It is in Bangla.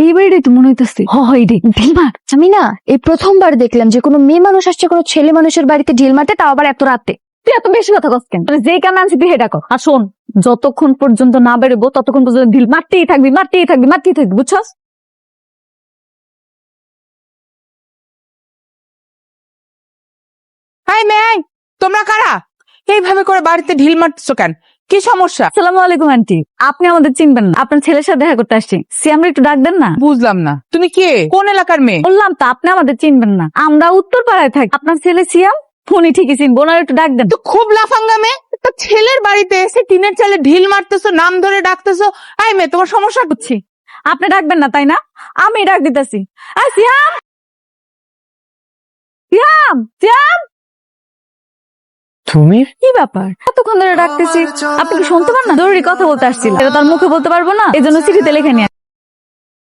এই বাড়িটাই তো মনে হইতেছে। ঢিল মার। আমি না এই প্রথমবার দেখলাম যে কোনো মেয়ে মানুষ আসছে কোনো ছেলে মানুষের বাড়িতে ঢিল মারতে, তাও আবার এত রাতে। তুই এত বেশি কথা কস কেন? মানে যেই কারণে আনছি তুই হেটা কর। আর শোন, যতক্ষণ পর্যন্ত না বেরোবো ততক্ষণ পর্যন্ত ঢিল মারতেই থাকবি, বুঝছস? হাই মেয়ে, তোমরা কারা? এইভাবে করে বাড়িতে ঢিল মারতেছো কেন? কি সমস্যা? আসসালামু আলাইকুম আন্টি। আপনি আমাদের চিনবেন না, আপনার ছেলের সাথে দেখা করতে আসছি। আমরা একটু ডাক দেন না। বুঝলাম না, তুমি কে? কোন এলাকার মেয়ে? বললাম তো আপনি আমাদের চিনবেন না, আমরা উত্তর পাড়ায় থাকি। আপনার ছেলে সিয়াম, উনি ঠিকই চিনবো, ওনার একটু ডাক দেন। তো খুব লাফাঙ্গা মেয়ে, একটা ছেলের বাড়িতে এসে টিনের চালে ঢিল মারতেছো, নাম ধরে ডাকতেছো। আই মেয়ে, তোমার সমস্যা বুঝছি, আপনি ডাকবেন না তাই না? আমি ডাক দিতেছি। সিয়াম, সিয়াম, সিয়াম। তুমি? কি ব্যাপার, এতক্ষণ ধরে ডাকতেছি, আপনি কি শুনতে পান না? জরুরি কথা বলতে আসছিল, এটা তার মুখে বলতে পারবো না, এই জন্য চিঠিতে লিখে নিয়ে